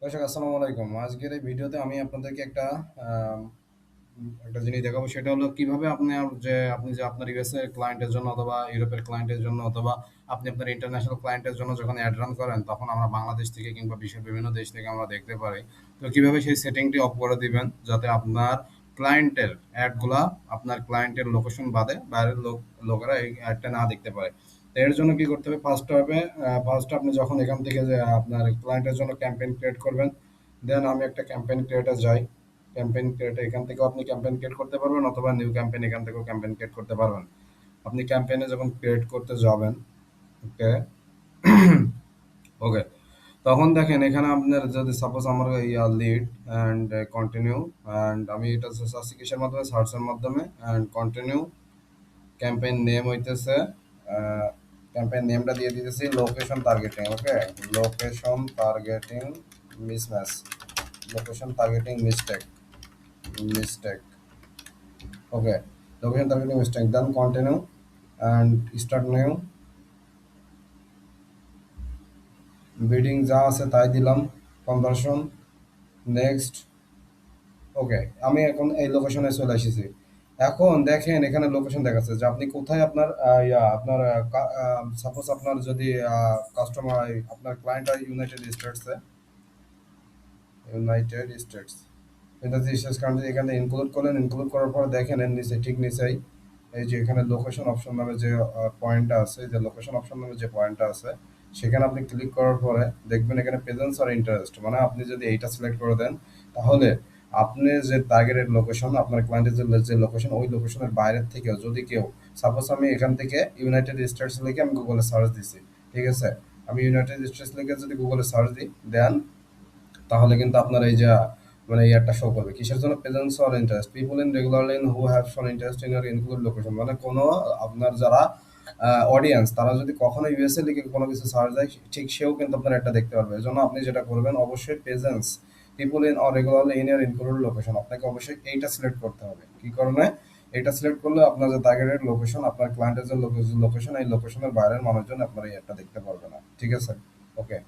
দর্শক আসসালামু আলাইকুম। আজকের এই ভিডিওতে আমি আপনাদেরকে আম একটা জিনিস দেখাবো। সেটা হলো কিভাবে আপনি আপনার ইউএসএ ক্লায়েন্টের জন্য অথবা ইউরোপের ক্লায়েন্টের জন্য অথবা আপনি আপনার ইন্টারন্যাশনাল ক্লায়েন্টের জন্য যখন অ্যাড রান করেন, তখন আমরা বাংলাদেশ থেকে কিংবা বিশ্বের বিভিন্ন দেশ থেকে আমরা দেখতে পারি। তো কিভাবে সেই সেটিংটি অফ করে দিবেন যাতে আপনার ক্লায়েন্টের অ্যাডগুলা আপনার ক্লায়েন্টের লোকেশন বাদে বাইরের লোকেরা এই অ্যাডটা না দেখতে পারে। তো এর জন্য কি করতে হবে? ফার্স্ট আপনি যখন এখান থেকে যে আপনার ক্লায়েন্টের জন্য ক্যাম্পেইন ক্রিয়েট করবেন, দেন আমি একটা ক্যাম্পেইন ক্রিয়েটর যাই। ক্যাম্পেইন ক্রিয়েটর এখান থেকেও আপনি ক্যাম্পেইন ক্রিয়েট করতে পারবেন অথবা নিউ ক্যাম্পেইন এখান থেকেও ক্যাম্পেইন ক্রিয়েট করতে পারবেন। আপনি ক্যাম্পেইনে যখন ক্রিয়েট করতে যাবেন, ওকে ওকে, তখন দেখেন এখানে আপনার যদি সাপোজ আমার লিড অ্যান্ড কন্টিনিউ, অ্যান্ড আমি এটা সার্চ কিসের মাধ্যমে, সার্চের মাধ্যমে, অ্যান্ড কন্টিনিউ। ক্যাম্পেইন নেম হইতেছে, ক্যাম্পেইন নেমটা দিয়ে দিতেছি location targeting. Okay, location targeting mismatch, location targeting mistake. Okay, location targeting mistake, then continue and start new, bidding যা আছে তাই দিলাম, কনভার্সন, নেক্সট। ওকে, আমি এখন এই লোকেশনে চলে এসেছি। এখন দেখেন এখানে লোকেশন দেখাচ্ছে যে আপনি কোথায় আপনার আপনার সাপোজ আপনার যদি কাস্টমার, আপনার ক্লায়েন্ট হয় United states. United states country এখানে ইনক্লুড করলেন, ইনক্লুড করার পর দেখেন এর নিচে ঠিক নিচেই এই যে এখানে লোকেশন অপশন নামে যে পয়েন্টটা আছে, যে লোকেশন অপশন নামে যে পয়েন্টটা আছে, সেখানে আপনি ক্লিক করার পরে দেখবেন এখানে প্রেজেন্স আর ইন্টারেস্ট, মানে আপনি যদি এইটা সিলেক্ট করে দেন, তাহলে আপনি যে টার্গেটেড লোকেশন, আপনার ক্লায়েন্টের যে লোকেশন, ওই লোকেশনের বাইরের থেকেও যদি কেউ, সাপোজ আমি এখান থেকে ইউনাইটেড স্টেটস লিখে আমি গুগলে সার্চ দিছি, ঠিক আছে, আমি ইউনাইটেড স্টেটস লিখে যদি গুগলে সার্চ দিই, দেন তাহলে কিন্তু আপনার এই যে মানে এই একটা শো করবে কিসের জন্য, presence or interest, people in regularly who have শোন interest in year include location, মানে কোনো আপনার যারা অডিয়েন্স তারা যদি কখনো ইউএসএ লিখে কোনো কিছু সার্চ দেয়, ঠিক সেও কিন্তু আপনার একটা দেখতে পারবে। এজন্য আপনি যেটা করবেন, অবশ্যই presence, people in or regularly in year include location, আপনাকে অবশ্যই এইটা সিলেক্ট করতে হবে। কি কারণে? এটা সিলেক্ট করলে আপনার যে টার্গেটেড লোকেশন, আপনার ক্লায়েন্টের যে লোকেশন, এই লোকেশনের বাইরের মানুষজন আপনার এই একটা দেখতে পারবে না, ঠিক আছে? ওকে।